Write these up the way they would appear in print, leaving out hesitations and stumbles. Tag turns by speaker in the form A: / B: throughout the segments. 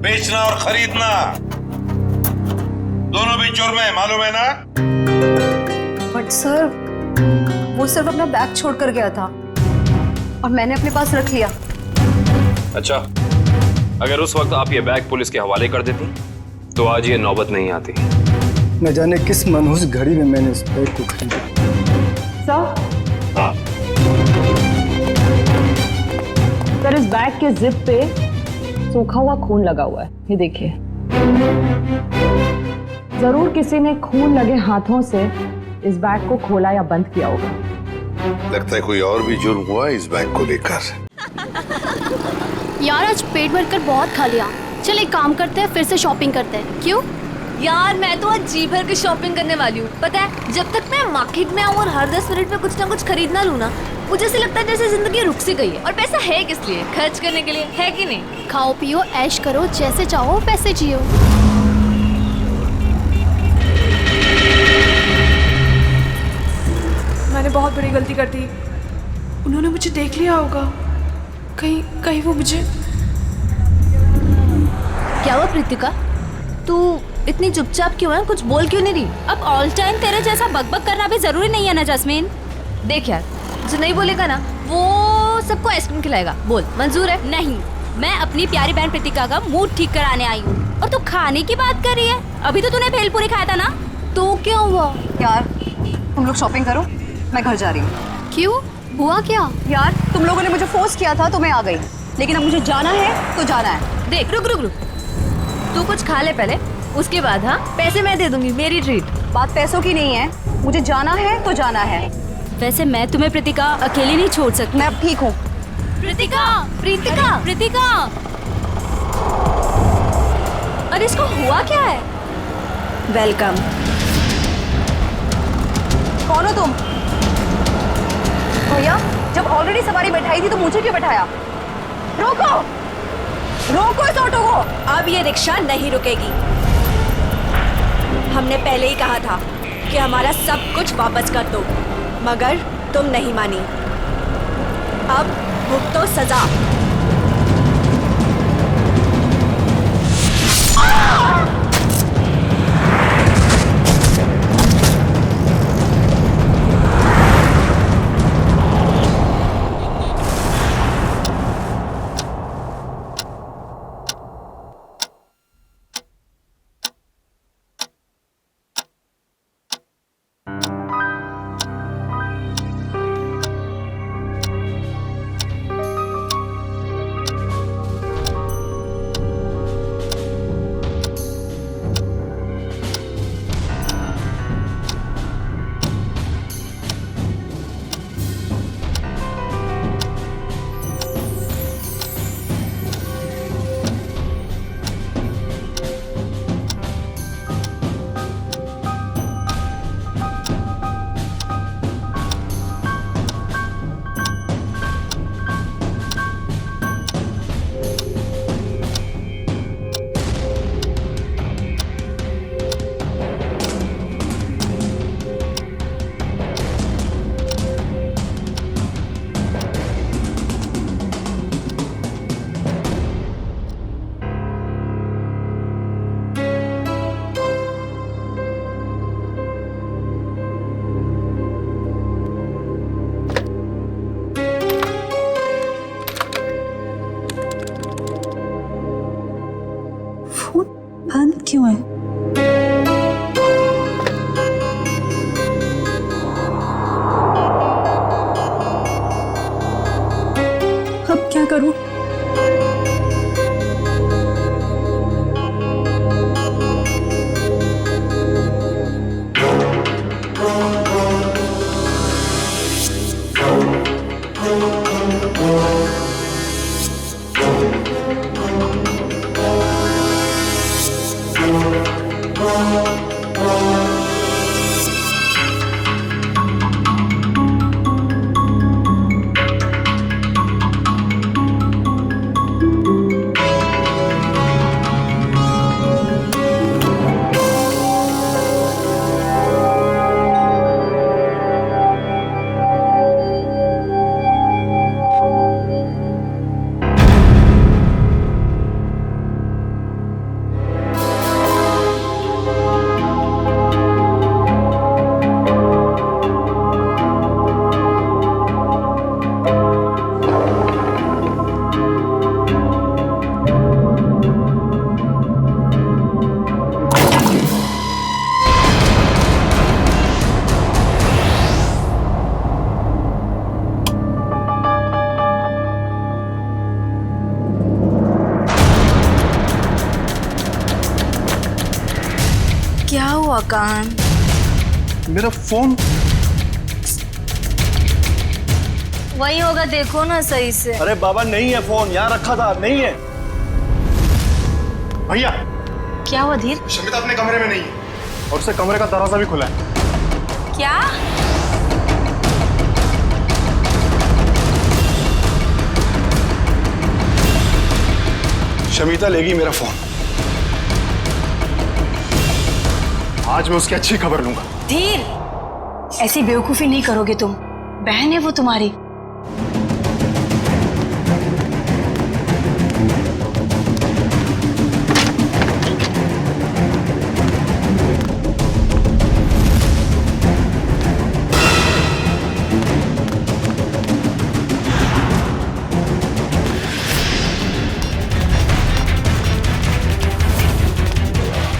A: बेचना और खरीदना दोनों भी जुर्म है, मालूम है ना?
B: बट सर, वो सिर्फ अपना बैग छोड़ कर गया था और मैंने अपने पास रख लिया।
C: अच्छा, अगर उस वक्त आप ये बैग पुलिस के हवाले कर देती तो आज ये नौबत नहीं आती।
D: न जाने किस मनहूस घड़ी में मैंने इस बैग को खरीदा।
E: सर, इस बैग के जिप पे सूखा हुआ खून लगा हुआ है, ये देखिए। जरूर किसी ने खून लगे हाथों से इस बैग को खोला या बंद किया होगा।
A: लगता है कोई और भी जुर्म हुआ इस बैग को लेकर।
F: यार आज पेट भर कर बहुत खा लिया, चल एक काम करते हैं, फिर से शॉपिंग करते हैं। क्यों?
G: यार मैं तो आज जी भर के शॉपिंग करने वाली हूँ। पता है, जब तक मैं मार्केट में आऊँ और हर 10 मिनट में कुछ ना कुछ खरीदना लूँ ना, मुझे ऐसे लगता है जैसे जिंदगी रुक सी गई है। और पैसा है किस लिए? खर्च करने के लिए, है कि नहीं?
F: खाओ पियो ऐश करो, जैसे चाहो पैसे जियो।
H: मैंने बहुत बड़ी गलती कर दी। उन्होंने मुझे देख लिया होगा। कहीं वो मुझे।
G: क्या हुआ प्रीतिका, तू इतनी चुपचाप क्यों है? कुछ बोल क्यों नहीं रही?
I: अब ऑल टाइम तेरे जैसा बकबक करना भी जरूरी नहीं है ना जैस्मीन।
G: देख यार, जो नहीं बोलेगा ना वो सबको आइसक्रीम खिलाएगा। बोल, मंजूर है?
I: नहीं, मैं अपनी प्यारी बहन प्रीतिका का मूड ठीक कराने आई हूँ और तू खाने की बात कर रही है। अभी तो तूने भेलपूरी खाया था ना।
G: तो क्या हुआ?
B: यार तुम लोग शॉपिंग करो, मैं घर जा रही हूँ।
F: क्यों, हुआ क्या?
B: यार तुम लोगों ने मुझे फोर्स किया था तो मैं आ गई, लेकिन अब मुझे जाना है तो जाना है।
G: देख, रुक रुक रुक, तू कुछ खा ले पहले, उसके बाद हाँ पैसे मैं दे दूंगी, मेरी ट्रीट।
B: बात पैसों की नहीं है, मुझे जाना है तो जाना है।
I: वैसे मैं तुम्हें प्रीतिका अकेली नहीं छोड़ सकती।
B: मैं अब ठीक हूँ।
I: प्रीतिका, प्रीतिका, प्रीतिका,
G: अरे इसको हुआ क्या है?
I: वेलकम।
B: कौन हो तुम? भैया, जब ऑलरेडी सवारी बैठाई थी तो मुझे क्यों बैठाया? रोको, रोको इस ऑटो को।
I: अब ये रिक्शा नहीं रुकेगी। हमने पहले ही कहा था कि हमारा सब कुछ वापस कर दो, मगर तुम नहीं मानी। अब भुगतो सजा।
H: बंद क्यों है? अब क्या करूं?
I: हुआ कान?
D: मेरा फोन
I: वही होगा, देखो ना सही से।
J: अरे बाबा नहीं है फोन, यहाँ रखा था, नहीं है। भैया
I: क्या हुआ धीर?
J: शमिता अपने कमरे में नहीं है और उससे कमरे का दरवाजा भी खुला है।
I: क्या?
J: शमिता लेगी मेरा फोन। आज मैं उसकी अच्छी खबर लूंगा।
I: धीर, ऐसी बेवकूफी नहीं करोगे तुम। बहन है वो तुम्हारी।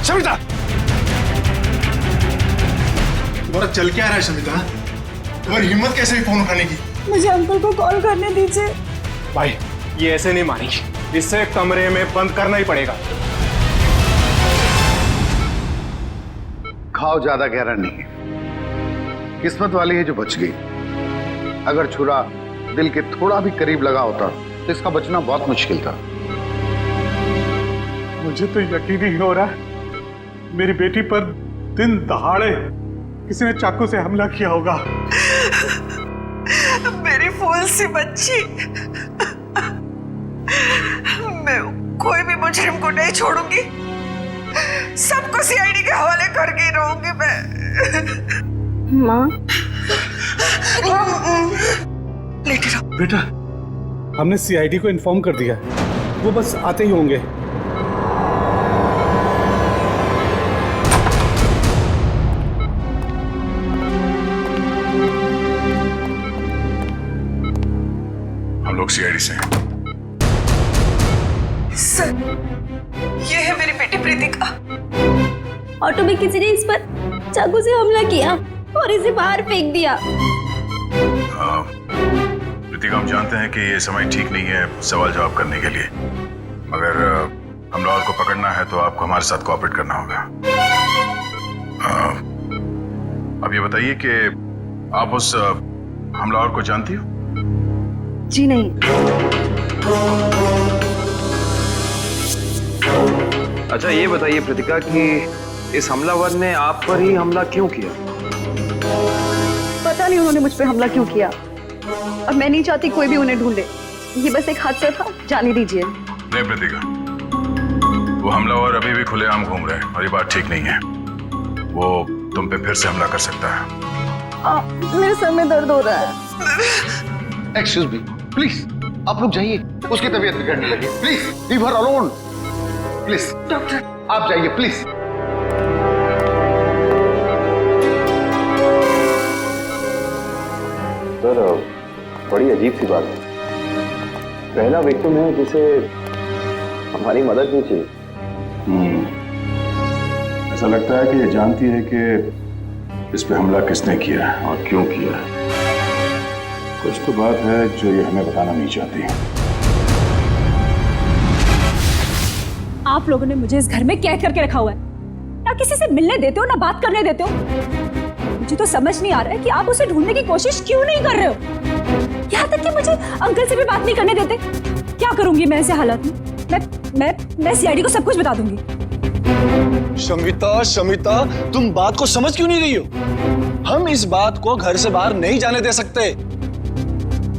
J: शमिता, तुम्हारा चल क्या रहा है शमिता? तुम्हारी हिम्मत कैसे हुई फोन उठाने की?
E: मुझे अंकल को कॉल करने दीजिए।
J: भाई ये ऐसे नहीं मानेगी, इससे कमरे में बंद करना ही पड़ेगा।
A: घाव ज्यादा गहरा नहीं है, किस्मत वाली है जो बच गई। अगर छुरा दिल के थोड़ा भी करीब लगा होता तो इसका बचना बहुत मुश्किल था।
K: मुझे तो यकीन ही हो रहा है मेरी बेटी पर दिन दहाड़े किसी ने चाकू से हमला किया होगा।
H: मेरी फूल सी बच्ची, मैं कोई भी मुजरिम को नहीं छोड़ूंगी। सबको सीआईडी के हवाले करके ही रहूंगी मैं।
I: माँ,
H: लेटे रहो।
K: बेटा, हमने सीआईडी को इन्फॉर्म कर दिया, वो बस आते ही होंगे।
J: हम लोग सीआईडी से हैं।
H: सर, ये है मेरी बेटी प्रीतिका।
F: ऑटो में किसी ने इस पर चाकू से हमला किया और इसे बाहर फेंक दिया।
J: प्रीतिका, हम जानते हैं कि ये समय ठीक नहीं है सवाल जवाब करने के लिए, मगर हमलावर को पकड़ना है तो आपको हमारे साथ कोऑपरेट करना होगा। अब ये बताइए कि आप उस हमलावर को जानती हो?
B: जी नहीं।
C: अच्छा ये बताइए प्रीतिका कि इस हमलावर ने आप पर ही हमला क्यों किया?
B: पता नहीं उन्होंने मुझ पे हमला क्यों किया, और मैं नहीं चाहती कोई भी उन्हें ढूंढे। ये बस एक हादसा था, जाने दीजिए।
J: नहीं प्रीतिका, वो हमलावर अभी भी खुलेआम घूम रहे हैं और ये बात ठीक नहीं है। वो तुम पे फिर से हमला कर सकता है।
B: मेरे सर में दर्द हो रहा है।
A: एक्सक्यूज मी, प्लीज आप लोग जाइए, उसकी तबीयत बिगड़ने लगी। Please leave her alone, please. Doctor आप जाइए प्लीज।
C: सर, बड़ी अजीब सी बात है। पहला विक्टिम है जिसे हमारी मदद नहीं चाहिए।
K: ऐसा लगता है कि ये जानती है कि इस पे हमला किसने किया है और क्यों किया है। कुछ तो बात है जो ये हमें बताना नहीं चाहती।
E: आप लोगों ने मुझे इस घर में कैद करके रखा हुआ है, ना किसी से मिलने देते हो ना बात करने देते हो। मुझे तो समझ नहीं आ रहा है कि आप उसे ढूंढने की कोशिश क्यों नहीं कर रहे हो। यहाँ तक कि मुझे अंकल से भी बात नहीं करने देते। क्या करूंगी मैं ऐसे हालात में? मैं सीआईडी को सब कुछ बता दूंगी।
J: शमिता, तुम बात को समझ क्यों नहीं रही हो? हम इस बात को घर से बाहर नहीं जाने दे सकते।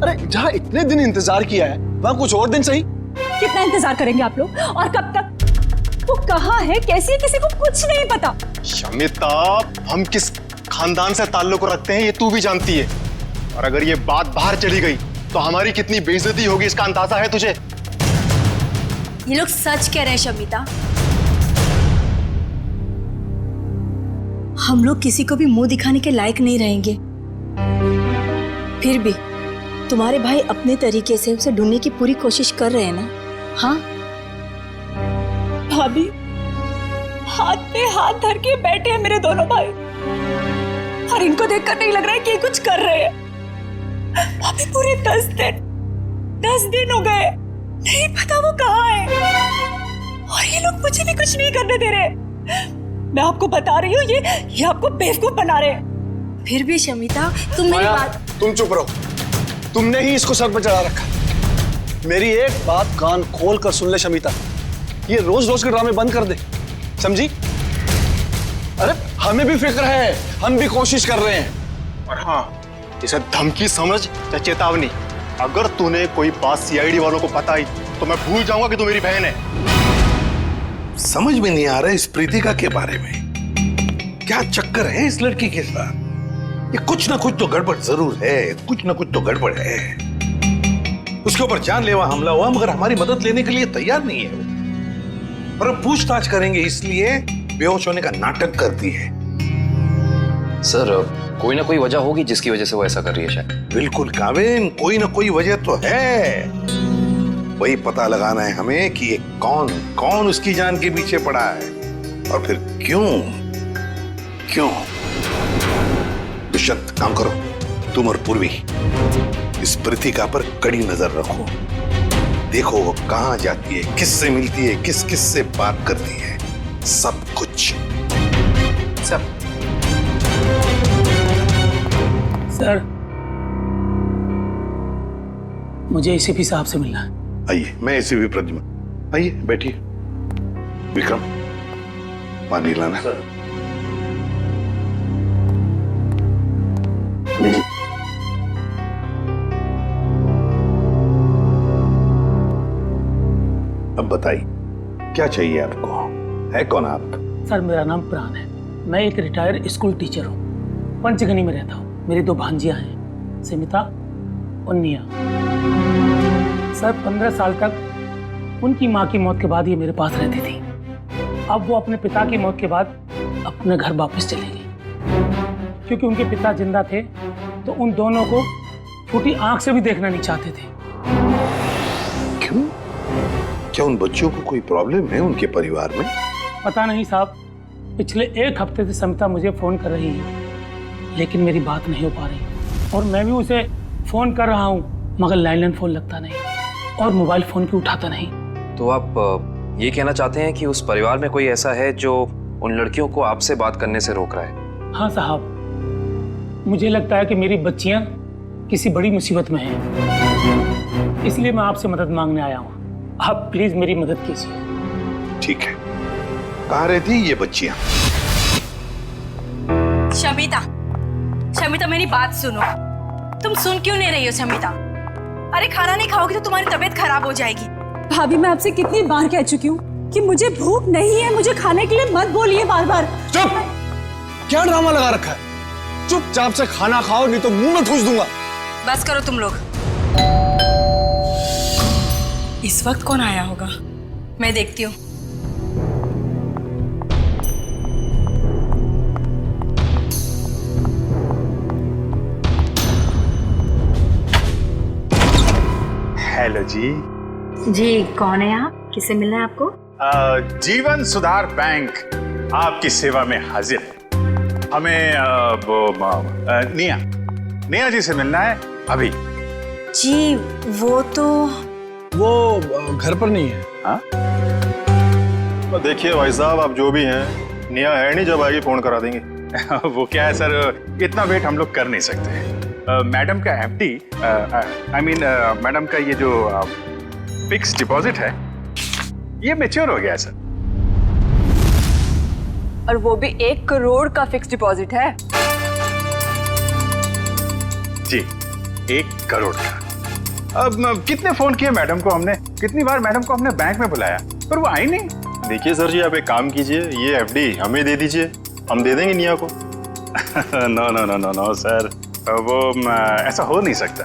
J: अरे जहाँ इतने दिन इंतजार किया है वहाँ कुछ और दिन सही।
E: कितना इंतजार करेंगे आप लोग, और कब तक? वो कहाँ है, कैसी है, किसी को कुछ नहीं पता।
J: शमिता, हम किस खानदान से ताल्लुक रखते हैं ये तू भी जानती है, और अगर ये बात बाहर चली गई तो हमारी कितनी बेइज्जती होगी इसका अंदाजा है तुझे?
I: ये लोग सच कह रहे हैं शमिता। हम लोग किसी को भी मुंह दिखाने के लायक नहीं रहेंगे। फिर भी तुम्हारे भाई अपने तरीके से उसे ढूंढने की पूरी कोशिश कर रहे हैं ना? हाँ
E: भाभी, हाथ पे हाथ धर के बैठे हैं मेरे दोनों भाई, और इनको देखकर नहीं लग रहा है कि ये कुछ कर रहे हैं। भाभी, पूरे 10 दिन हो गए, नहीं पता वो कहाँ है, और ये लोग मुझे भी कुछ नहीं करने दे रहे। मैं आपको बता रही हूँ, ये आपको बेवकूफ बना रहे हैं।
I: फिर भी शमिता, तुम मेरी बात।
J: तुम चुप रहो, तुमने ही इसको सर पर चढ़ा रखा। मेरी एक बात कान खोल कर सुन ले शमिता, ये रोज रोज के ड्रामे बंद कर दे, समझी? अरे हमें भी फिक्र है, हम भी कोशिश कर रहे हैं।
L: और हाँ, इसे धमकी समझ या चेतावनी। अगर तूने कोई बात सीआईडी वालों को बताई तो मैं भूल जाऊंगा कि तू मेरी बहन है।
M: समझ में नहीं आ रहा इस प्रीतिका के बारे में, क्या चक्कर है इस लड़की के साथ? ये कुछ ना कुछ तो गड़बड़ जरूर है, कुछ ना कुछ तो गड़बड़ है। उसके ऊपर जानलेवा हमला हुआ मगर हमारी मदद लेने के लिए तैयार नहीं है वो। और अब पूछताछ करेंगे इसलिए बेहोश होने का नाटक करती है।
C: सर कोई ना कोई वजह होगी जिसकी वजह से वो ऐसा कर रही है शायद।
M: बिल्कुल काविन, कोई ना कोई वजह तो है। वही पता लगाना है हमें कि ये कौन उसकी जान के पीछे पड़ा है और फिर क्यों। दुष्यंत, काम करो, तुम और पूर्वी इस प्रीतिका पर कड़ी नजर रखो। देखो वो कहां जाती है, किससे मिलती है, किस से बात करती है, सब कुछ।
N: सर, मुझे एसीपी साहब से मिलना है।
M: आइए, मैं एसीपी प्रद्युम्न, आइए बैठिए। विक्रम, पानी लाना। अब बताइए क्या चाहिए आपको, है कौन आप?
N: सर मेरा नाम प्राण है, मैं एक रिटायर्ड स्कूल टीचर हूँ, पंचगनी में रहता हूँ। मेरी 2 भांजियां हैं, समिता और निया। सर 15 साल तक उनकी माँ की मौत के बाद ये मेरे पास रहती थी। अब वो अपने पिता की मौत के बाद अपने घर वापस चली गई, क्योंकि उनके पिता जिंदा थे तो उन दोनों को फूटी आंख से भी देखना नहीं चाहते थे।
M: क्यों? क्या उन बच्चों को कोई प्रॉब्लम है उनके परिवार में?
N: पता नहीं साहब, पिछले 1 हफ्ते से समिता मुझे फोन कर रही है लेकिन मेरी बात नहीं हो पा रही, और मैं भी उसे फोन कर रहा हूँ मगर लैंडलाइन फोन लगता नहीं और मोबाइल फोन भी उठाता नहीं।
C: तो आप ये कहना चाहते हैं कि उस परिवार में कोई ऐसा है जो उन लड़कियों को आपसे बात करने से रोक रहा है?
N: हाँ साहब, मुझे लगता है कि मेरी बच्चियां किसी बड़ी मुसीबत में हैं, इसलिए मैं आपसे मदद मांगने आया हूँ। आप प्लीज मेरी मदद कीजिए।
M: ठीक है, कहाँ रहती ये बच्चियां?
I: शमिता मेरी बात सुनो। तुम सुन क्यों नहीं रही हो शमिता? अरे खाना नहीं खाओगी तो तुम्हारी तबीयत खराब हो जाएगी।
E: भाभी मैं आपसे कितनी बार कह चुकी हूँ कि मुझे भूख नहीं है, मुझे खाने के लिए मत बोलिए बार बार।
J: चुप! क्या ड्रामा लगा रखा है? चुपचाप से खाना खाओ नहीं तो मुंह में ठूस दूंगा।
I: बस करो तुम लोग। इस वक्त कौन आया होगा, मैं देखती हूँ।
L: हेलो जी।
F: जी कौन है आप? किससे मिलना है आपको?
L: जीवन सुधार बैंक आपकी सेवा में हाजिर है। हमें निया जी से मिलना है अभी।
I: जी वो
J: घर पर नहीं है।
L: हाँ? तो देखिए भाई साहब, आप जो भी हैं, निया है नहीं, जब आएगी फोन करा देंगे। वो क्या है सर, इतना वेट हम लोग कर नहीं सकते। मैडम का एफडी, आई मीन मैडम का ये जो फिक्स डिपॉजिट है ये मैच्योर हो गया है सर।
B: और वो भी 1 करोड़ का फिक्स डिपॉजिट है।
L: जी 1 करोड़ का। अब कितने फोन किए मैडम को हमने, कितनी बार मैडम को हमने बैंक में बुलाया पर वो आई नहीं।
K: देखिए सर जी, आप एक काम कीजिए, ये एफडी हमें दे दीजिए, हम दे देंगे निया को।
L: No no no no no sir, वो ऐसा हो नहीं सकता।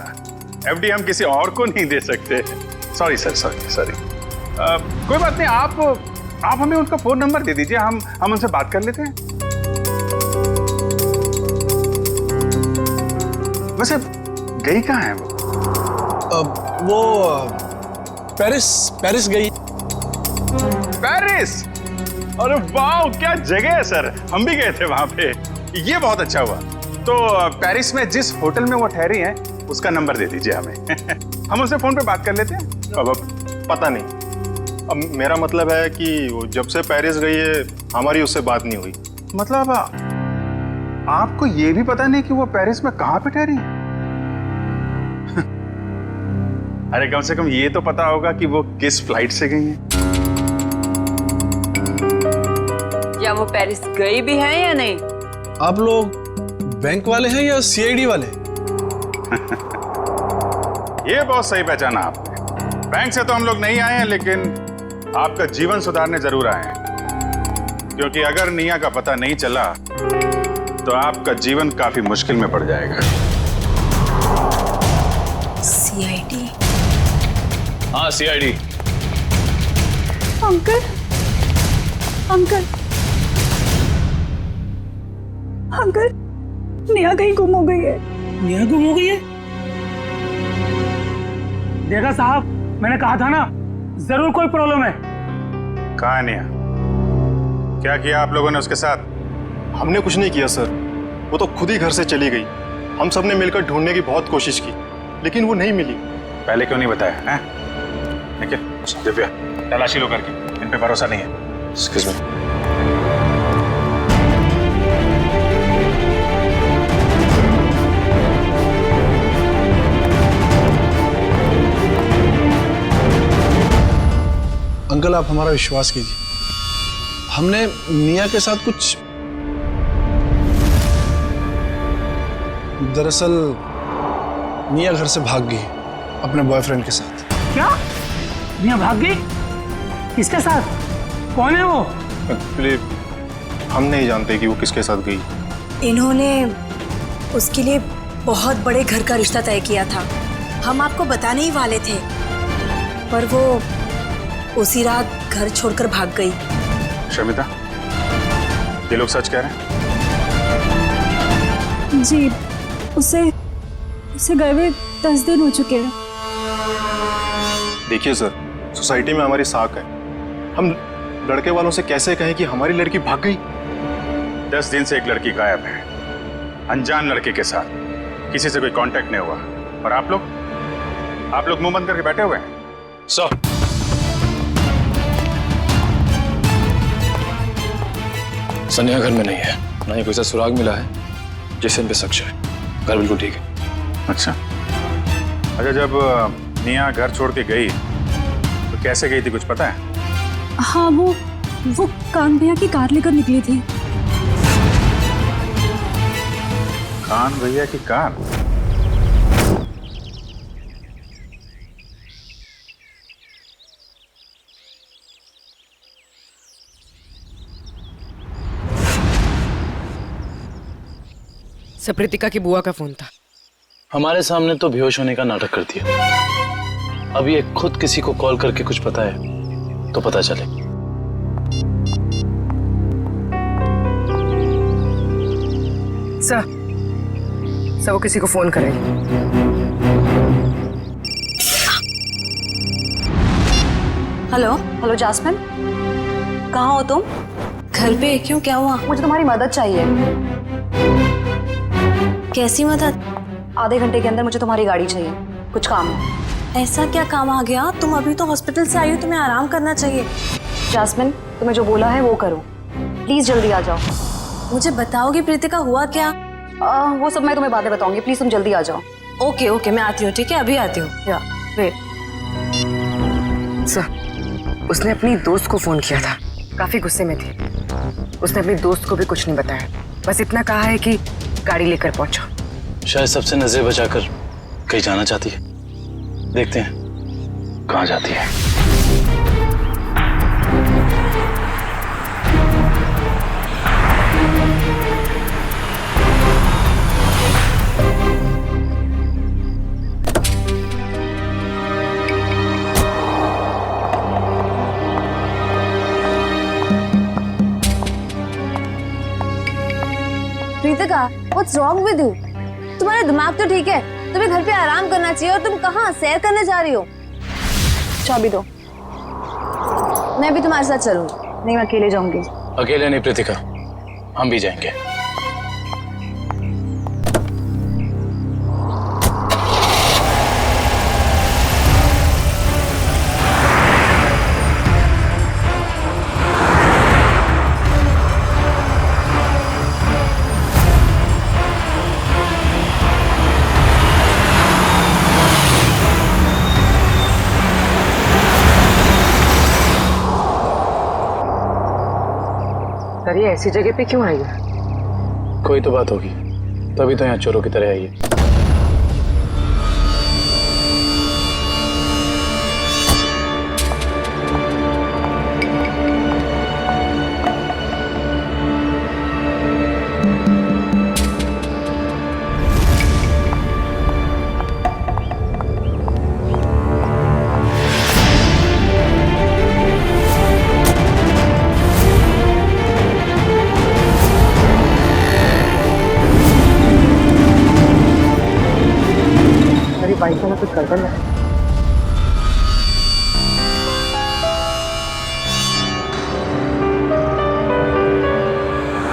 L: एफडी हम किसी और को नहीं दे सकते। Sorry sir, sorry. कोई बात नहीं, आप हमें उनका फोन नंबर दे दीजिए, हम उनसे बात कर लेते हैं। वैसे गई कहाँ है
J: वो पेरिस गई।
L: पेरिस? अरे वाह, क्या जगह है सर, हम भी गए थे वहां पे। ये बहुत अच्छा हुआ। तो पेरिस में जिस होटल में वो ठहरी हैं उसका नंबर दे दीजिए हमें। हम उनसे फोन पे बात कर लेते हैं।
K: अब पता नहीं,
L: अब मेरा मतलब है कि वो जब से पेरिस गई है हमारी उससे बात नहीं हुई। मतलब आपको ये भी पता नहीं कि वो पेरिस में कहाँ पे ठहरी? अरे कम से कम ये तो पता होगा कि वो किस फ्लाइट से गई हैं।
H: या वो पेरिस गई भी है या नहीं?
J: आप लोग बैंक वाले हैं या सीआईडी वाले?
L: ये बहुत सही पहचाना आपने। बैंक से तो हम लोग नहीं आए हैं, लेकिन आपका जीवन सुधारने जरूर आए हैं। क्योंकि अगर निया का पता नहीं चला तो आपका जीवन काफी मुश्किल में पड़ जाएगा।
I: सीआईडी?
C: हाँ सीआईडी।
E: अंकल, अंकल, अंकल, निया कहीं गुम हो गई है।
N: निया गुम हो गई है? देखा साहब, मैंने कहा था ना, जरूर कोई प्रॉब्लम है।
L: कहाँ है निया? क्या किया आप लोगों ने उसके साथ?
J: हमने कुछ नहीं किया सर, वो तो खुद ही घर से चली गई। हम सब ने मिलकर ढूंढने की बहुत कोशिश की, लेकिन वो नहीं मिली।
L: पहले क्यों नहीं बताया? हैं? देखिए दिव्या, तलाशी लो करके, इन पे भरोसा नहीं है।
C: Excuse me.
J: अंकल आप हमारा विश्वास कीजिए, हमने निया के साथ कुछ, दरअसल निया घर से भाग गई अपने बॉयफ्रेंड के साथ।
N: क्या? निया भाग गई? किसके साथ? कौन है वो?
L: एक्चुअली हम नहीं जानते कि वो किसके साथ गई।
I: इन्होंने उसके लिए बहुत बड़े घर का रिश्ता तय किया था। हम आपको बताने ही वाले थे, पर वो उसी रात घर छोड़कर भाग गई।
L: शमिता, ये लोग सच कह रहे हैं?
E: जी, उसे गए हुए 10 दिन हो चुके हैं।
J: देखिए सर, सोसाइटी में हमारी साख है, हम लड़के वालों से कैसे कहें कि हमारी लड़की भाग गई?
L: 10 दिन से एक लड़की गायब है, अनजान लड़के के साथ, किसी से कोई कांटेक्ट नहीं हुआ। और आप लोग मुंह बंद करके बैठे हुए हैं।
C: सर, सनिया घर में नहीं है, ना ही कोई सा सुराग मिला है जिससे इन पे शक है। घर बिल्कुल ठीक है।
L: अच्छा, जब निया घर छोड़ के गई तो कैसे गई थी, कुछ पता है?
E: हाँ, वो कान भैया की कार लेकर निकली थी।
L: कान भैया की कार?
H: सप्रीतिका की बुआ का फोन था।
C: हमारे सामने तो बेहोश होने का नाटक कर दिया। अब ये खुद किसी को कॉल करके कुछ पता है तो पता चले।
H: सर वो किसी को फोन करेगी।
B: हेलो जास्मिन, कहाँ हो तुम?
I: घर पे? क्यों, क्या हुआ?
B: मुझे तुम्हारी मदद चाहिए।
I: कैसी मदद?
B: आधे घंटे के अंदर मुझे तुम्हारी गाड़ी चाहिए, कुछ काम है।
I: ऐसा क्या काम आ गया? तुम अभी तो हॉस्पिटल से आई हो, तुम्हें आराम करना चाहिए।
B: जास्मिन, तुम्हें जो बोला है वो करो, प्लीज जल्दी आ जाओ।
I: मुझे बताओगी प्रीतिका हुआ क्या?
B: वो सब मैं तुम्हें बातें बताऊंगी, प्लीज तुम जल्दी आ जाओ।
I: ओके मैं आती हूँ, ठीक है, अभी आती हूँ।
B: या वेट।
H: सर, उसने अपनी दोस्त को फोन किया था, काफी गुस्से में थी। उसने अपनी दोस्त को भी कुछ नहीं बताया, बस इतना कहा है कि गाड़ी लेकर पहुंचो।
C: शायद सबसे नजर बचाकर कहीं जाना चाहती है। देखते हैं कहाँ जाती है।
F: Pritika, what's wrong with you? तुम्हारा दिमाग तो ठीक है, तुम्हें घर पे आराम करना चाहिए, और तुम कहाँ सैर करने जा रही हो?
B: चाबी दो।
F: मैं भी तुम्हारे साथ चलूंगी।
B: नहीं, मैं अकेले जाऊंगी।
C: अकेले नहीं प्रीतिका, हम भी जाएंगे।
O: पर ये ऐसी जगह पे क्यों आई है?
N: कोई तो बात होगी, तभी तो यहाँ चोरों की तरह आई है।
O: बाइक में कुछ गड़बड़ है।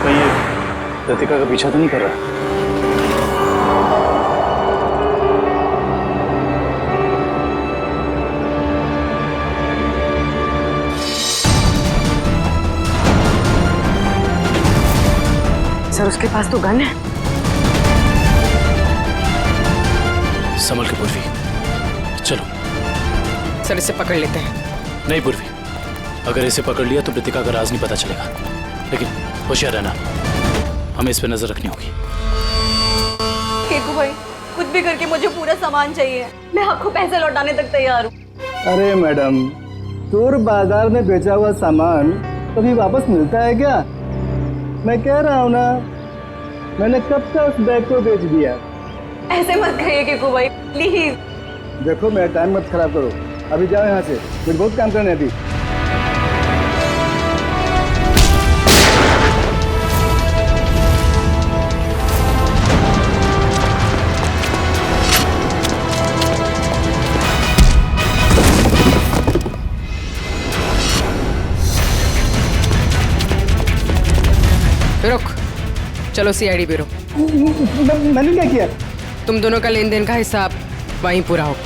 N: कहीं ये लतिका का पीछा तो नहीं कर रहा?
O: सर उसके पास तो गन है।
N: संभल के पूर्वी, चलो।
O: सर इसे पकड़ लेते हैं।
N: नहीं पूर्वी, अगर इसे पकड़ लिया तो प्रीतिका का राज नहीं पता चलेगा, लेकिन होशियार रहना, हमें इस पे नजर रखनी होगी।
B: केकू भाई, कुछ भी करके मुझे पूरा सामान चाहिए, मैं आपको पैसे लौटाने तक तैयार हूँ।
D: अरे मैडम, चोर बाजार में बेचा हुआ सामान कभी वापस मिलता है क्या? मैं कह रहा हूँ ना, मैंने कब का उस बैग को बेच दिया।
B: ऐसे मत कहिए केकू भाई, प्लीज।
D: देखो मेरा टाइम मत खराब करो, अभी जाओ यहाँ से, मुझे बहुत काम करना है अभी।
O: रुक, चलो सीआईडी ब्यूरो।
D: मैंने क्या किया?
O: तुम दोनों का लेन देन का हिसाब वहीं पूरा हो।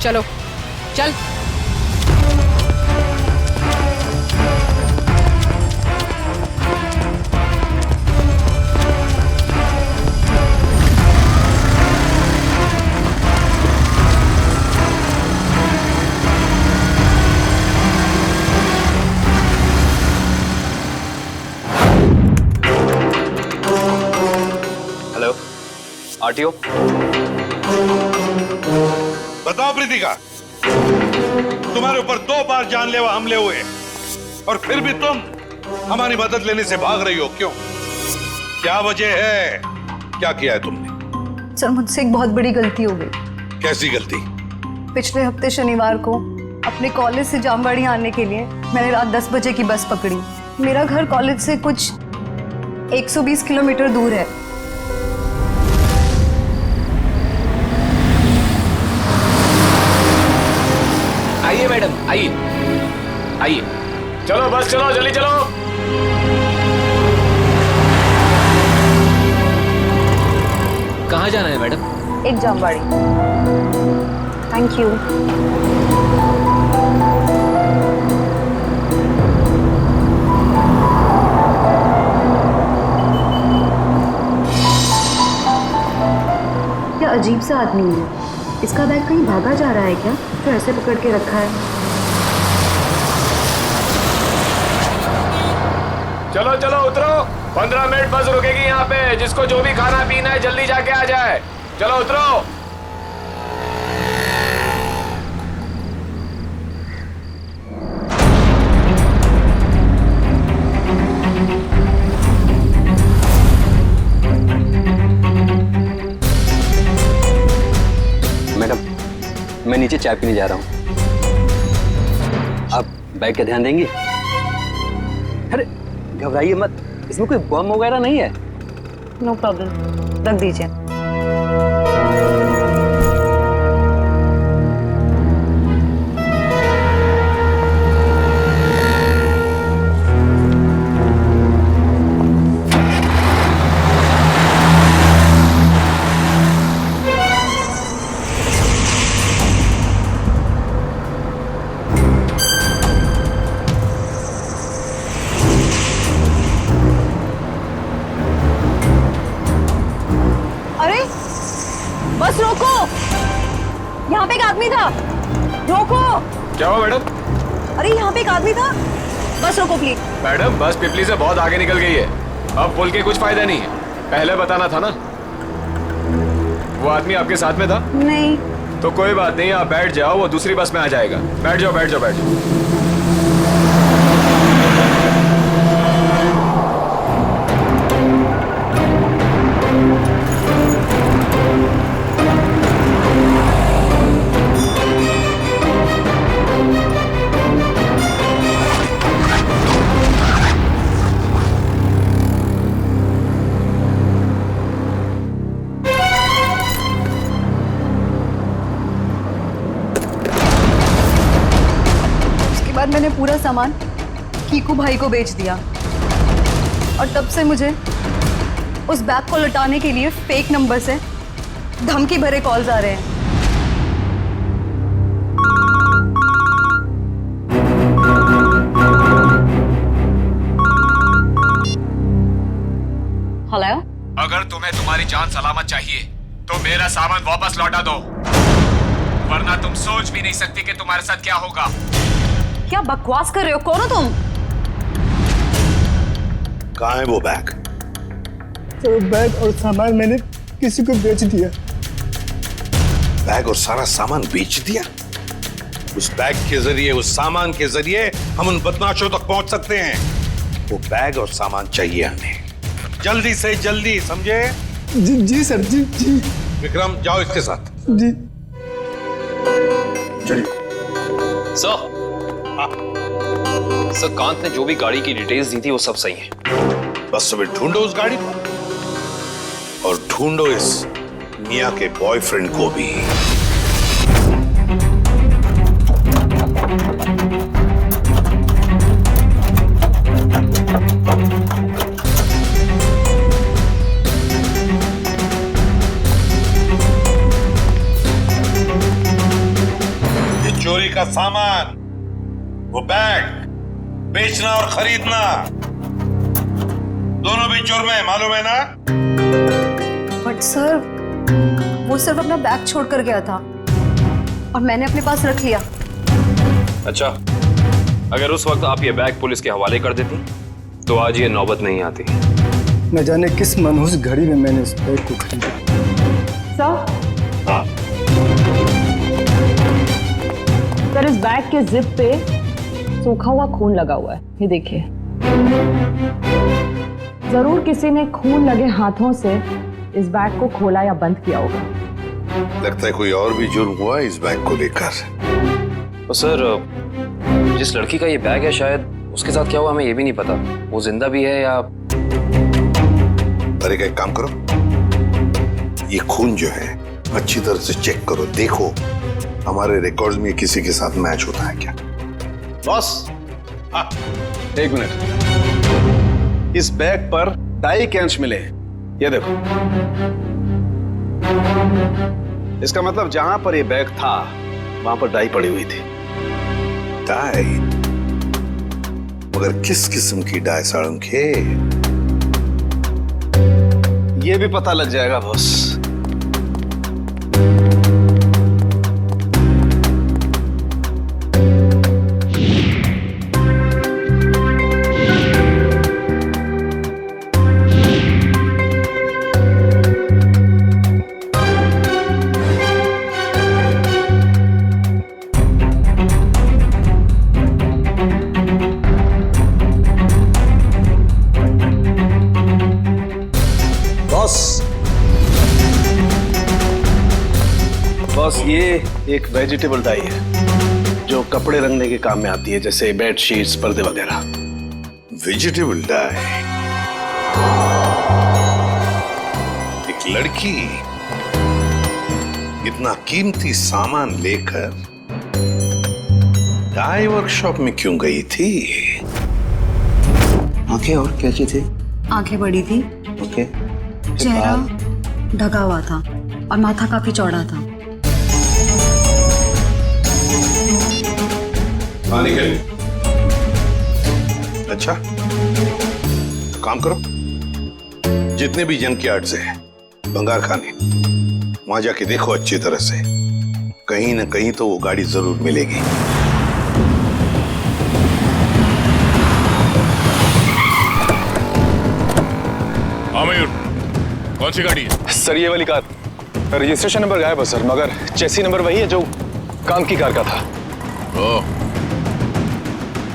O: चलो चल।
C: Hello RTO.
M: बताओ प्रीतिका, तुम्हारे ऊपर 2 बार जानलेवा हमले हुए और फिर भी तुम हमारी मदद लेने से भाग रही हो, क्यों? क्या वजह है? क्या किया है तुमने?
B: सर मुझसे एक बहुत बड़ी गलती हो गई।
M: कैसी गलती?
B: पिछले हफ्ते शनिवार को अपने कॉलेज से जामवाड़ी आने के लिए मैंने रात 10 बजे की बस पकड़ी। मेरा घर कॉलेज से कुछ 120 किलोमीटर दूर है।
C: आइए मैडम, आइए आइए। चलो बस चलो, जल्दी चलो। कहाँ जाना है मैडम?
B: एक जामवाड़ी। Thank you. क्या अजीब सा आदमी है, इसका बैग कहीं भागा जा रहा है क्या, तो ऐसे पकड़ के रखा है।
C: चलो चलो उतरो, 15 मिनट बस रुकेगी यहाँ पे। जिसको जो भी खाना पीना है जल्दी जाके आ जाए। चलो उतरो।
P: मैडम, मैं नीचे चाय पीने जा रहा हूँ, आप बैग का ध्यान देंगे? अरे घबराइए मत, इसमें कोई बम वगैरह नहीं है।
B: नो प्रॉब्लम, रख दीजिए। बस रोको, यहाँ पे एक आदमी था, रोको।
C: क्या हुआ मैडम?
B: अरे यहाँ पे एक आदमी था, बस रोको प्लीज।
C: मैडम बस पिपली से बहुत आगे निकल गई है, अब पुल के कुछ फायदा नहीं है। पहले बताना था ना। वो आदमी आपके साथ में था?
B: नहीं।
C: तो कोई बात नहीं, आप बैठ जाओ, वो दूसरी बस में आ जाएगा। बैठ जाओ बैठ जाओ बैठ जाओ।
B: मैंने पूरा सामान कीकू भाई को बेच दिया और तब से मुझे उस बैग को लौटाने के लिए फेक नंबर से धमकी भरे कॉल्स आ रहे हैं। हेलो,
C: अगर तुम्हें तुम्हारी जान सलामत चाहिए तो मेरा सामान वापस लौटा दो, वरना तुम सोच भी नहीं सकती कि तुम्हारे साथ क्या होगा।
B: क्या बकवास कर रहे हो? कौन हो तुम?
M: कहाँ है वो बैग?
D: तो बैग और सामान मैंने किसी को बेच दिया।
M: बैग और सारा सामान बेच दिया? उस बैग के जरिए, उस सामान के जरिए हम उन बदमाशों तक पहुंच सकते हैं। वो बैग और सामान चाहिए हमें, जल्दी से जल्दी, समझे?
D: जी सर, जी।
M: विक्रम जाओ इसके साथ।
D: जी
C: चलिए। सर कांत ने जो भी गाड़ी की डिटेल्स दी थी वो सब सही है।
M: बस अभी ढूंढो उस गाड़ी को और ढूंढो इस मिया के बॉयफ्रेंड को भी। ये चोरी का सामान, वो बैग बेचना और खरीदना दोनों भी जुर्म है, मालूम है ना?
B: बट सर, वो सिर्फ अपना बैग छोड़ कर गया था और मैंने अपने पास रख लिया।
C: अच्छा, अगर उस वक्त आप ये बैग पुलिस के हवाले कर देती तो आज ये नौबत नहीं आती।
D: न जाने किस मनहूस घड़ी में मैंने इस बैग को खरीदा।
Q: सर, इस बैग के जिप पे सूखा हुआ खून लगा हुआ है, ये देखिए। जरूर किसी ने खून लगे हाथों से इस बैग को खोला या बंद किया होगा।
M: लगता है कोई और भी जुर्म हुआ इस बैग को लेकर।
C: तो सर, जिस लड़की का ये बैग है शायद उसके साथ क्या हुआ हमें ये भी नहीं पता। वो जिंदा भी है या...
M: अरे एक काम करो, ये खून जो है अच्छी तरह से चेक करो, देखो हमारे रिकॉर्ड्स में किसी के साथ मैच होता है क्या।
J: बॉस, एक मिनट, इस बैग पर डाई के अंश मिले, ये देखो। इसका मतलब जहां पर ये बैग था वहां पर डाई पड़ी हुई थी।
M: डाई? मगर किस किस्म की डाई साड़ू के?
J: ये भी पता लग जाएगा बॉस। बॉस, ये एक वेजिटेबल डाई है जो कपड़े रंगने के काम में आती है, जैसे बेड शीट्स, पर्दे वगैरह।
M: Vegetable die? एक लड़की इतना कीमती सामान लेकर डाई वर्कशॉप में क्यों गई थी?
B: आंखें और कैसी थी? आंखें बड़ी थी।
M: ओके।
B: चेहरा ढका हुआ था और माथा काफी चौड़ा था।
M: अच्छा, तो काम करो, जितने भी जंकयार्ड्स हैं, बंगार खाने, वहां जाके देखो अच्छी तरह से, कहीं ना कहीं तो वो गाड़ी जरूर मिलेगी।
L: आमिर, कौन सी गाड़ी है?
J: सर ये वाली कार। रजिस्ट्रेशन नंबर गायब है सर, मगर चेसी नंबर वही है जो कांत की कार का था।
M: ओ,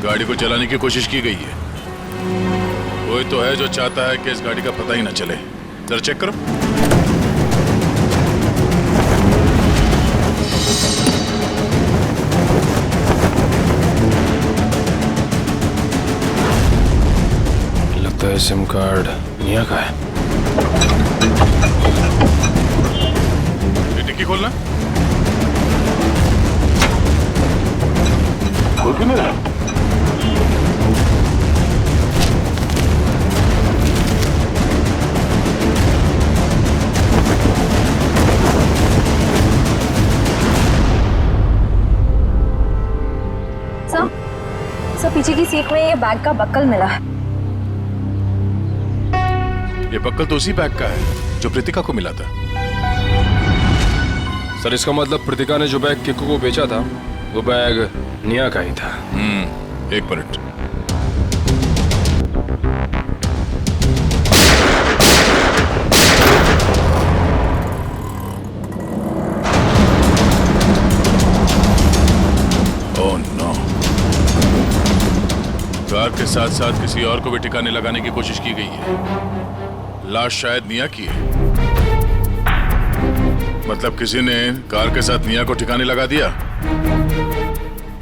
M: गाड़ी को चलाने की कोशिश की गई है। कोई तो है जो चाहता है कि इस गाड़ी का पता ही ना चले। जरा चेक करो।
C: लगता है सिम कार्ड निया का है।
M: ये डिक्की खोलना। खोल क्यों नहीं रहा?
F: सर पीछे की सीट में ये बैग का बक्कल मिला है।
M: ये बक्कल तो उसी बैग का है जो प्रीतिका को मिला था।
C: सर इसका मतलब प्रीतिका ने जो बैग किक्कू को बेचा था वो बैग निया का ही था।
M: एक मिनट। ओह नो, कार के साथ साथ किसी और को भी ठिकाने लगाने की कोशिश की गई है। लाश शायद निया की है। मतलब किसी ने कार के साथ निया को ठिकाने लगा दिया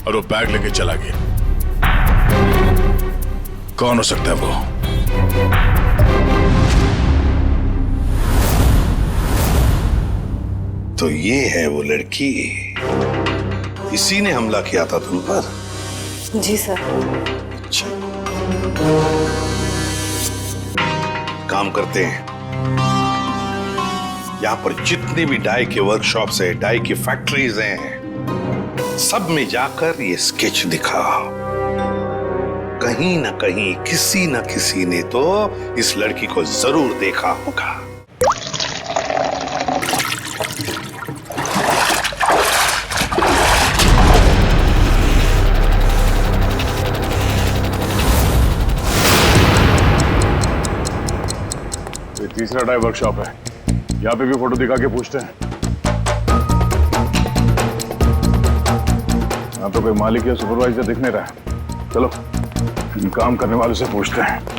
M: और वो बैग लेके चला गया। कौन हो सकता है वो? तो ये है वो लड़की, इसी ने हमला किया था तुम पर?
B: जी सर।
M: अच्छा, काम करते हैं। यहाँ पर जितने भी डाई के वर्कशॉप्स है, डाई की फैक्ट्रीज हैं, सब में जाकर ये स्केच दिखाओ। कहीं ना कहीं किसी न किसी ने तो इस लड़की को जरूर देखा होगा।
L: ये तीसरा डाई वर्कशॉप है, यहाँ पे भी फोटो दिखा के पूछते हैं। यहाँ तो कोई मालिक या सुपरवाइजर दिख नहीं रहा है। चलो इन काम करने वालों से पूछते हैं।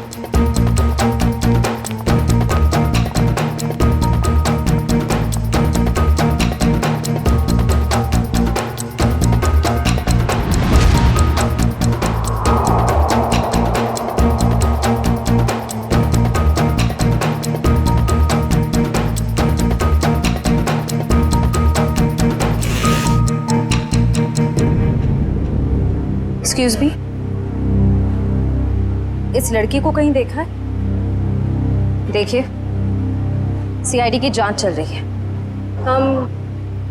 F: एक्सक्यूज मी, इस लड़की को कहीं देखा है? देखिए, सीआईडी की जांच चल रही है। हम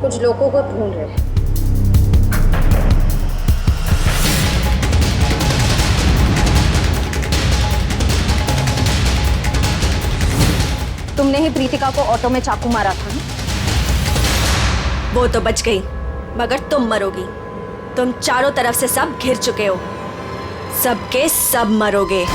F: कुछ लोगों को ढूंढ रहे हैं। तुमने ही प्रीतिका को ऑटो में चाकू मारा था ना?
I: वो तो बच गई, मगर तुम मरोगी। तुम चारों तरफ से सब घिर चुके हो, सबके सब मरोगे।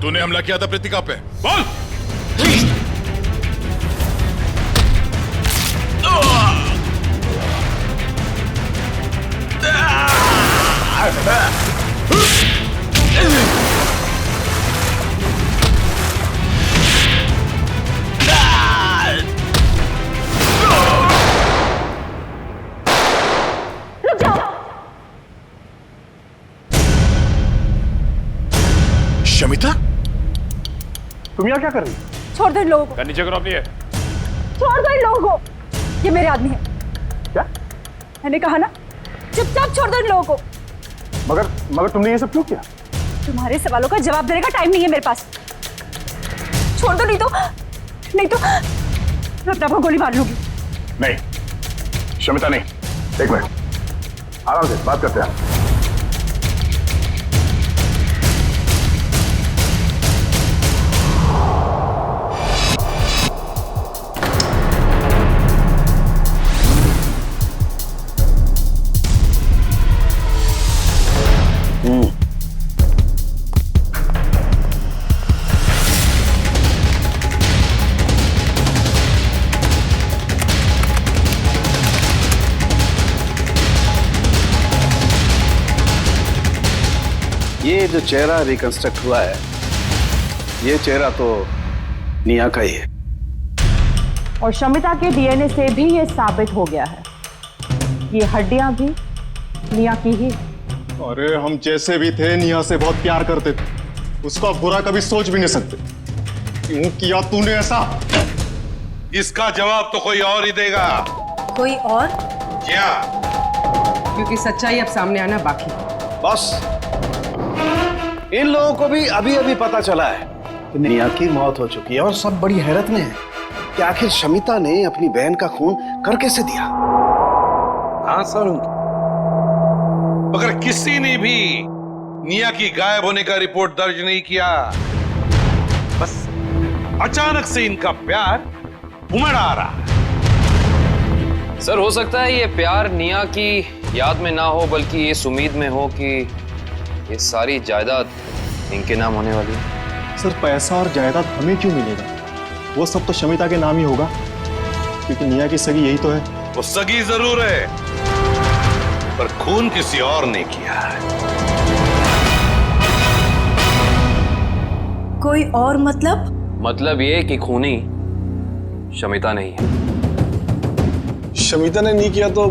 M: तूने हमला किया था प्रीतिका पे, बोल।
L: तुम यहाँ क्या कर रही?
E: छोड़ दो इन लोगों को।
C: नीचे करो अपनी है।
E: छोड़ दो इन लोगों को, ये मेरे आदमी है।
L: क्या?
E: मैंने कहा ना, चुपचाप छोड़ दो इन लोगों को।
L: मगर तुमने ये सब क्यों किया?
E: तुम्हारे सवालों का जवाब देने का टाइम नहीं है मेरे पास। छोड़ दो, नहीं तो मैं अपने आप को गोली मार लूंगी।
L: नहीं शमिता नहीं, एक मिनट, आराम से बात करते हैं।
J: ये जो चेहरा रिकंस्ट्रक्ट हुआ है, ये चेहरा तो निया का ही है।
Q: और शमिता के डीएनए से भी ये साबित हो गया है, ये हड्डियां भी निया की ही।
L: अरे हम जैसे भी थे निया से बहुत प्यार करते थे, उसका बुरा कभी सोच भी नहीं सकते। क्यों किया तूने ऐसा?
M: इसका जवाब तो कोई और ही देगा।
I: कोई और?
M: क्या?
O: क्योंकि सच्चाई अब सामने आना बाकी।
J: बॉस, इन लोगों को भी अभी अभी पता चला है कि निया की मौत हो चुकी है और सब बड़ी हैरत में है कि आखिर शमिता ने अपनी बहन का खून कर कैसे दिया।
M: हाँ सर, मगर किसी ने भी निया की गायब होने का रिपोर्ट दर्ज नहीं किया। बस अचानक से इनका प्यार उमड़ आ रहा है।
R: सर हो सकता है ये प्यार निया की याद में ना हो, बल्कि इस उम्मीद में हो कि ये सारी जायदाद इनके नाम होने वाली है।
L: सर पैसा और जायदाद हमें क्यों मिलेगा? वो सब तो शमिता के नाम ही होगा, क्योंकि निया की सगी यही तो है।
M: वो सगी जरूर है, पर खून किसी और ने किया है।
I: कोई और मतलब?
R: मतलब ये कि खूनी शमिता नहीं है।
J: शमिता ने नहीं किया तो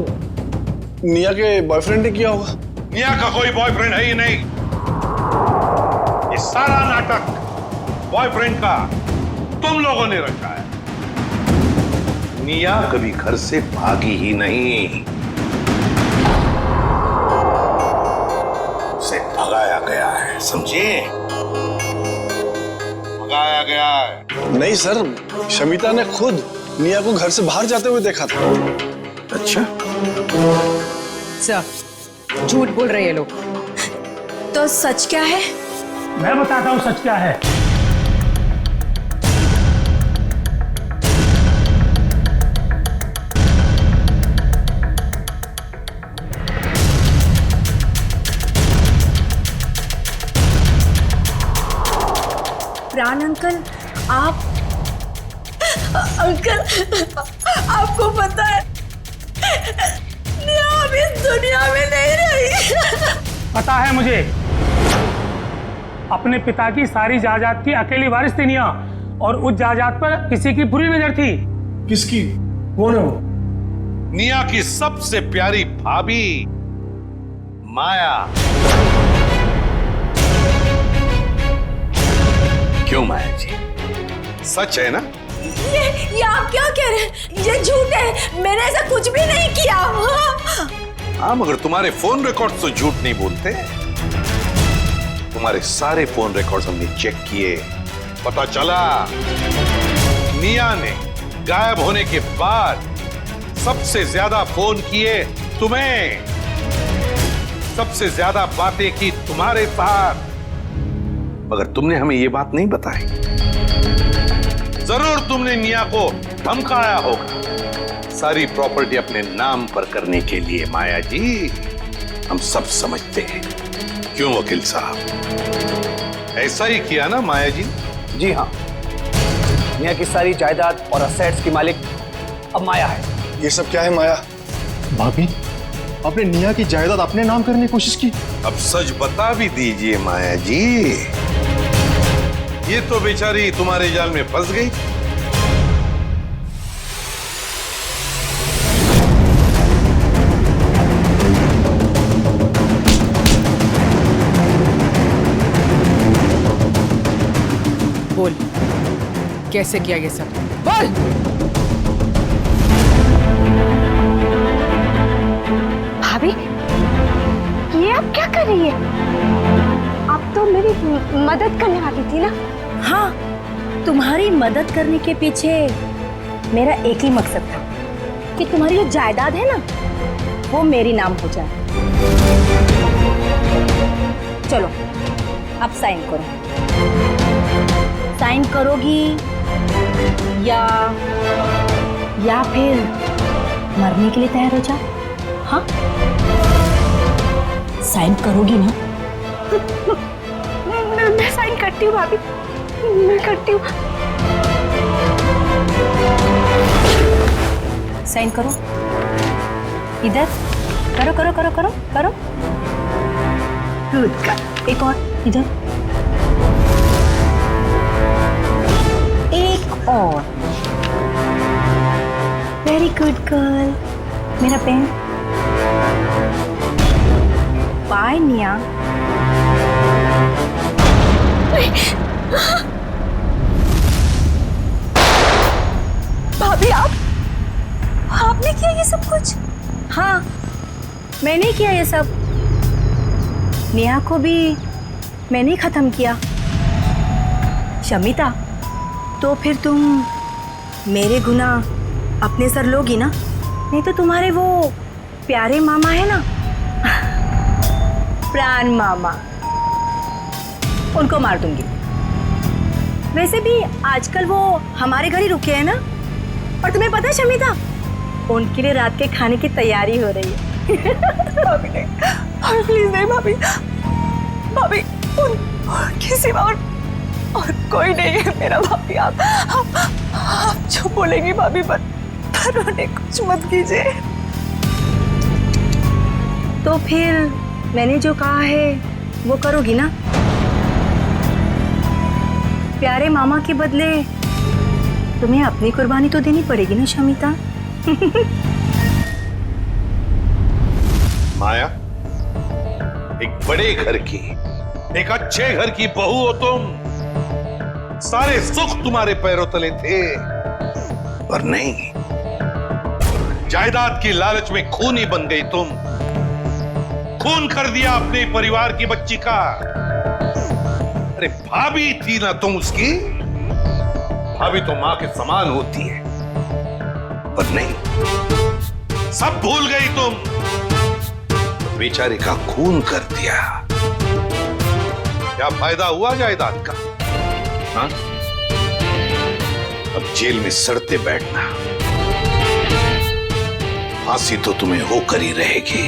J: निया के बॉयफ्रेंड ने किया होगा।
M: निया का कोई बॉयफ्रेंड है ही नहीं। ये सारा नाटक बॉयफ्रेंड का तुम लोगों ने रचा है। निया कभी घर से भागी ही नहीं, उसे भगाया गया है, समझे? भगाया गया है।
J: नहीं सर, शमिता ने खुद निया को घर से बाहर जाते हुए देखा था।
M: अच्छा
O: सर, झूठ बोल रहे हैं लोग।
I: तो सच क्या है?
N: मैं बताता हूँ सच क्या है।
I: प्राण अंकल, आप अंकल, आपको पता है निया अब इस दुनिया में नहीं रही।
N: पता है मुझे, अपने पिता की सारी जायदाद की अकेली वारिस थी निया, और उस जायदाद पर किसी की बुरी नजर थी।
L: किसकी? कौन है वो?
M: निया की सबसे प्यारी भाभी माया। क्यों माया जी, सच है ना?
I: ये आप क्या कह रहे हैं? ये झूठ है, मैंने ऐसा कुछ भी नहीं किया।
M: हाँ, मगर तुम्हारे फोन रिकॉर्ड तो झूठ नहीं बोलते। तुम्हारे सारे फोन रिकॉर्ड्स हमने चेक किए, पता चला निया ने गायब होने के बाद सबसे ज्यादा फोन किए तुम्हें, सबसे ज्यादा बातें की तुम्हारे साथ, मगर तुमने हमें ये बात नहीं बताई। जरूर तुमने निया को धमकाया होगा सारी प्रॉपर्टी अपने नाम पर करने के लिए। माया जी, हम सब समझते हैं। क्यों वकील साहब, ऐसा ही किया ना माया जी?
P: जी हाँ, निया की सारी जायदाद और असेट्स की मालिक अब माया है।
J: ये सब क्या है माया?
L: भाभी, आपने निया की जायदाद अपने नाम करने की कोशिश की।
M: अब सच बता भी दीजिए माया जी, ये तो बेचारी तुम्हारे जाल में फंस गई।
O: बोल, कैसे किया ये सब? बोल।
F: भाभी, ये आप क्या कर रही है? आप तो मेरी मदद करने वाली थी ना?
I: हाँ, तुम्हारी मदद करने के पीछे मेरा एक ही मकसद था कि तुम्हारी जो जायदाद है ना, वो मेरी नाम हो जाए। चलो, अब साइन करो। साइन करोगी या फिर मरने के लिए तैयार हो जाओ? हाँ, साइन करोगी ना?
F: मैं साइन करती हूँ भाभी, मैं करती हूँ।
I: साइन करो, इधर करो करो करो करो करो। गुड का, एक और इधर, एक और। Very good girl. मेरा पेन। बाय निया।
F: भाभी, आपने किया ये सब कुछ?
I: हाँ, मैंने किया ये सब। नेहा को भी मैंने ही खत्म किया। शमिता, तो फिर तुम मेरे गुनाह अपने सर लोगी ना? नहीं तो तुम्हारे वो प्यारे मामा है ना, प्राण मामा, उनको मार दूंगी। वैसे भी आजकल वो हमारे घर ही रुके हैं ना। और तुम्हें पता है शमिता, उनके लिए रात के खाने की तैयारी हो रही है।
F: भाभी नहीं, भाभी प्लीज नहीं भाभी, भाभी उनके सिवा और कोई नहीं है मेरा। भाभी आप जो बोलेंगी भाभी, पर उन्हें कुछ मत कीजिए।
I: तो फिर मैंने जो कहा है वो करोगी ना? प्यारे मामा के बदले तुम्हें अपनी कुर्बानी तो देनी पड़ेगी ना शमिता।
M: माया, एक बड़े घर की, एक अच्छे घर की बहू हो तुम। सारे सुख तुम्हारे पैरों तले थे, पर नहीं, जायदाद की लालच में खूनी बन गई तुम। खून कर दिया अपने परिवार की बच्ची का। अरे भाभी थी ना तुम उसकी? भाभी तो मां के समान होती है, पर नहीं, सब भूल गई तुम। बेचारे का खून कर दिया। क्या फायदा हुआ जायदाद का? हाँ? अब जेल में सड़ते बैठना, फांसी तो तुम्हें होकर ही रहेगी।